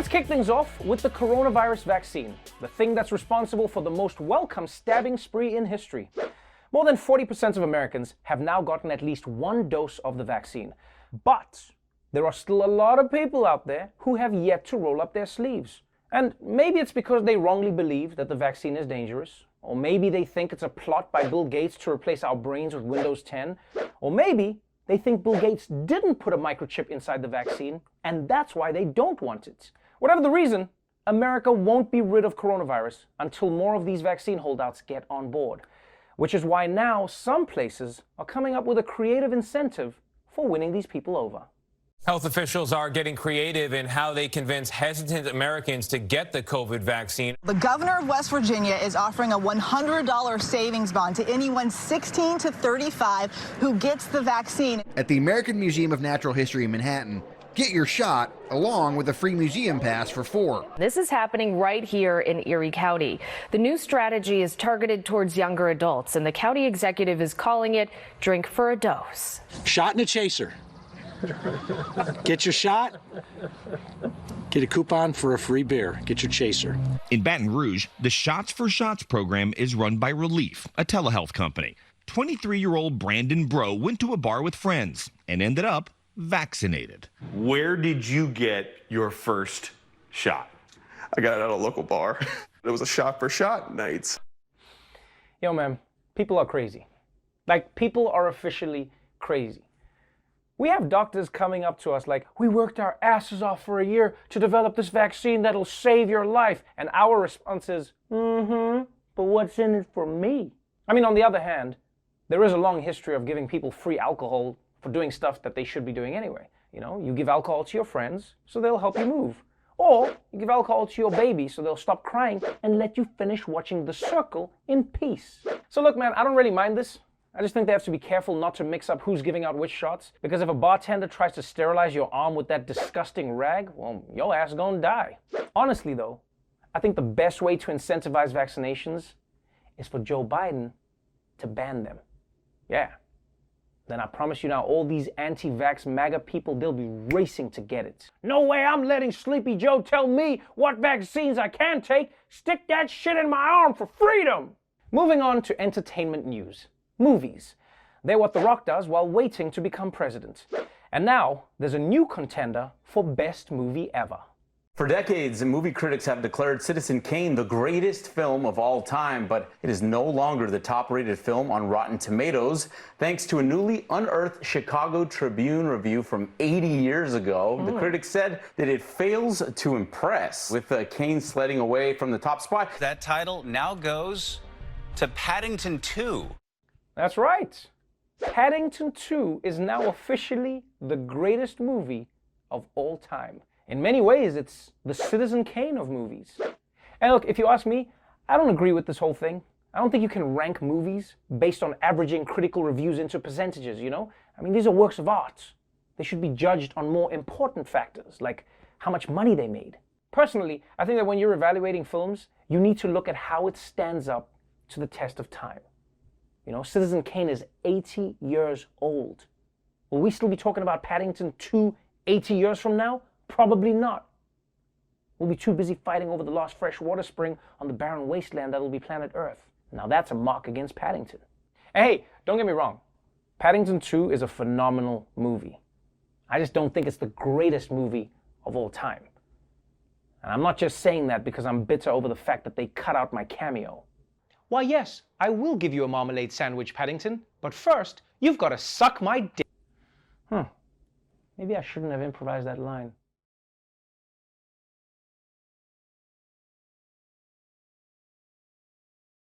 Let's kick things off with the coronavirus vaccine, the thing that's responsible for the most welcome stabbing spree in history. More than 40% of Americans have now gotten at least one dose of the vaccine. But there are still a lot of people out there who have yet to roll up their sleeves. And maybe it's because they wrongly believe that the vaccine is dangerous, or maybe they think it's a plot by Bill Gates to replace our brains with Windows 10, or maybe they think Bill Gates didn't put a microchip inside the vaccine, and that's why they don't want it. Whatever the reason, America won't be rid of coronavirus until more of these vaccine holdouts get on board, which is why now some places are coming up with a creative incentive for winning these people over. Health officials are getting creative in how they convince hesitant Americans to get the COVID vaccine. The governor of West Virginia is offering a $100 savings bond to anyone 16 to 35 who gets the vaccine. At the American Museum of Natural History in Manhattan, get your shot along with a free museum pass for 4. This is happening right here in Erie County. The new strategy is targeted towards younger adults, and the county executive is calling it Drink for a Dose. Shot and a chaser. Get your shot, get a coupon for a free beer. Get your chaser. In Baton Rouge, the Shots for Shots program is run by Relief, a telehealth company. 23-year-old Brandon Bro went to a bar with friends and ended up vaccinated. Where did you get your first shot? I got it at a local bar. It was a shot for shot nights. Yo, man, people are crazy. Like, people are officially crazy. We have doctors coming up to us like, we worked our asses off for a year to develop this vaccine that'll save your life. And our response is, but what's in it for me? I mean, on the other hand, there is a long history of giving people free alcohol for doing stuff that they should be doing anyway. You know, you give alcohol to your friends so they'll help you move. Or you give alcohol to your baby so they'll stop crying and let you finish watching The Circle in peace. So look, man, I don't really mind this. I just think they have to be careful not to mix up who's giving out which shots, because if a bartender tries to sterilize your arm with that disgusting rag, well, your ass gonna die. Honestly though, I think the best way to incentivize vaccinations is for Joe Biden to ban them. Yeah. Then I promise you now, all these anti-vax MAGA people, they'll be racing to get it. No way I'm letting Sleepy Joe tell me what vaccines I can take. Stick that shit in my arm for freedom. Moving on to entertainment news. Movies. They're what The Rock does while waiting to become president. And now, there's a new contender for best movie ever. For decades, movie critics have declared Citizen Kane the greatest film of all time, but it is no longer the top-rated film on Rotten Tomatoes, thanks to a newly unearthed Chicago Tribune review from 80 years ago. The critics said that it fails to impress, with Kane sledding away from the top spot. That title now goes to Paddington 2. That's right. Paddington 2 is now officially the greatest movie of all time. In many ways, it's the Citizen Kane of movies. And look, if you ask me, I don't agree with this whole thing. I don't think you can rank movies based on averaging critical reviews into percentages, you know? I mean, these are works of art. They should be judged on more important factors, like how much money they made. Personally, I think that when you're evaluating films, you need to look at how it stands up to the test of time. You know, Citizen Kane is 80 years old. Will we still be talking about Paddington 2 80 years from now? Probably not. We'll be too busy fighting over the lost freshwater spring on the barren wasteland that'll be planet Earth. Now that's a mark against Paddington. And hey, don't get me wrong. Paddington 2 is a phenomenal movie. I just don't think it's the greatest movie of all time. And I'm not just saying that because I'm bitter over the fact that they cut out my cameo. Why, yes, I will give you a marmalade sandwich, Paddington, but first, you've got to suck my dick. Maybe I shouldn't have improvised that line.